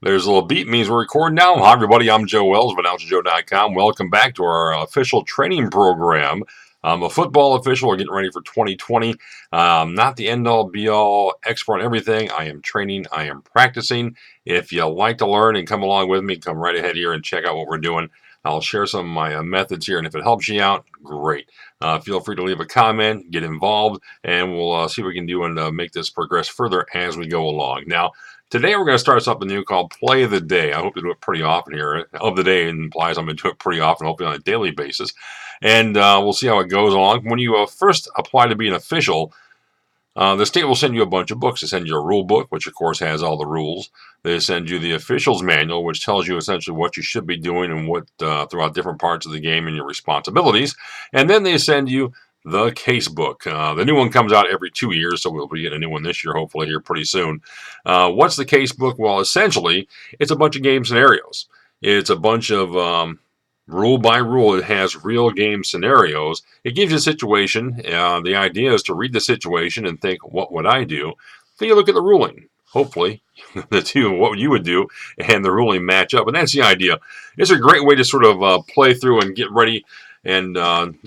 There's a little beep, means we're recording now. Hi, everybody. I'm Joe Wells of AnnouncerJoe.com. Welcome back to our official training program. I'm a football official. We're getting ready for 2020. Not the end-all, be-all, expert on everything. I am training. I am practicing. If you like to learn and come along with me, come right ahead here and check out what we're doing. I'll share some of my methods here, and if it helps you out, great. Feel free to leave a comment, get involved, and we'll see what we can do and make this progress further as we go along. Now, today we're going to start something new called Play of the Day. I hope to do it pretty often here. Of the Day implies I'm going to do it pretty often, hopefully on a daily basis. And we'll see how it goes along. When you first apply to be an official, the state will send you a bunch of books. They send you a rule book, which of course has all the rules. They send you the official's manual, which tells you essentially what you should be doing and what throughout different parts of the game and your responsibilities. And then they send you the case book. The new one comes out every 2 years, so we'll be getting a new one this year, hopefully here pretty soon. What's the case book? Well, essentially, it's a bunch of game scenarios. It's a bunch of rule by rule. It has real game scenarios. It gives you a situation. The idea is to read the situation and think, what would I do? Then you look at the ruling. Hopefully, the two, what you would do, and the ruling match up. And that's the idea. It's a great way to sort of play through and get ready and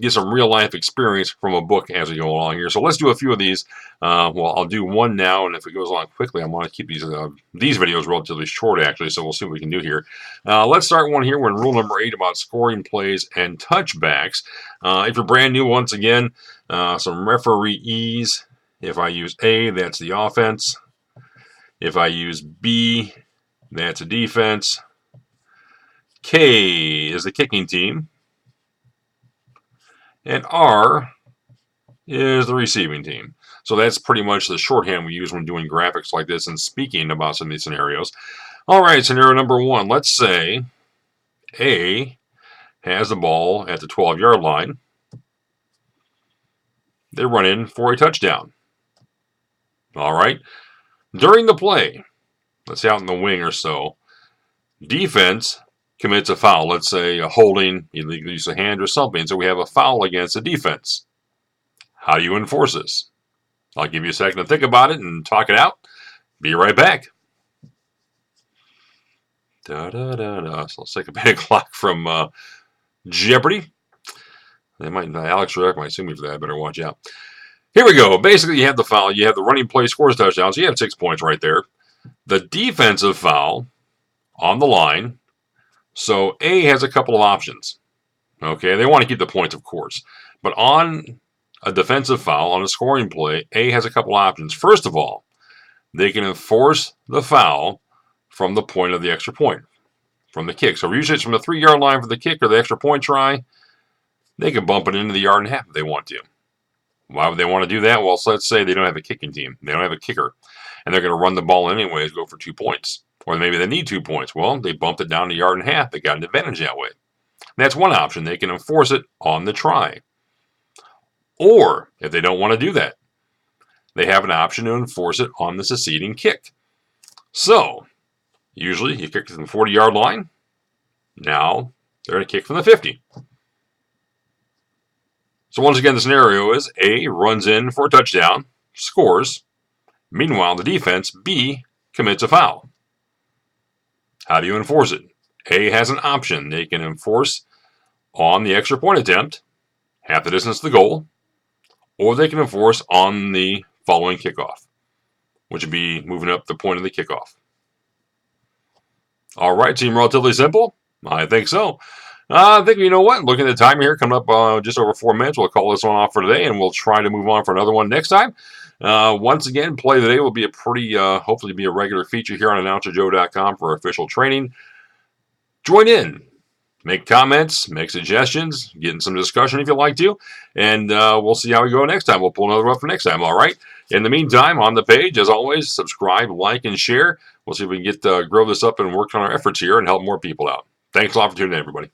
get some real-life experience from a book as we go along here. So let's do a few of these. Well, I'll do one now, and if it goes along quickly, I want to keep these videos relatively short, actually, so we'll see what we can do here. Let's start one here. We're in rule number 8 about scoring plays and touchbacks. If you're brand new, once again, some referees. If I use A, that's the offense. If I use B, that's a defense. K is the kicking team. And R is the receiving team. So that's pretty much the shorthand we use when doing graphics like this and speaking about some of these scenarios. All right, scenario number 1. Let's say A has the ball at the 12-yard line. They run in for a touchdown. All right. During the play, let's say out in the wing or so, defense commits a foul, let's say a holding, illegal use of hand or something, so we have a foul against the defense. How do you enforce this? I'll give you a second to think about it and talk it out. Be right back. So let's take a bit of clock from Jeopardy. Alex Roderick might sue me for that. I better watch out. Here we go. Basically, you have the foul. You have the running play scores touchdown, so you have 6 points right there. The defensive foul on the line. So A has a couple of options. Okay, they want to keep the points, of course. But on a defensive foul, on a scoring play, A has a couple of options. First of all, they can enforce the foul from the point of the extra point, from the kick. So usually it's from the 3-yard line for the kick or the extra point try. They can bump it into the yard and a half if they want to. Why would they want to do that? Well, so let's say they don't have a kicking team. They don't have a kicker. And they're going to run the ball anyways, go for 2 points. Or maybe they need 2 points. Well, they bumped it down to a yard and a half. They got an advantage that way. That's one option. They can enforce it on the try. Or, if they don't want to do that, they have an option to enforce it on the succeeding kick. So, usually you kick from the 40-yard line. Now, they're going to kick from the 50. So once again, the scenario is A runs in for a touchdown, scores. Meanwhile, the defense, B, commits a foul. How do you enforce it? A has an option. They can enforce on the extra point attempt, half the distance to the goal, or they can enforce on the following kickoff, which would be moving up the point of the kickoff. All right, seem relatively simple? I think so. I think, you know what, looking at the time here, coming up just over 4 minutes, we'll call this one off for today, and we'll try to move on for another one next time. Once again, Play of the Day will be a pretty, hopefully be a regular feature here on AnnouncerJoe.com for official training. Join in. Make comments, make suggestions, get in some discussion if you'd like to, and we'll see how we go next time. We'll pull another one for next time, all right? In the meantime, on the page, as always, subscribe, like, and share. We'll see if we can get grow this up and work on our efforts here and help more people out. Thanks a lot for tuning in, everybody.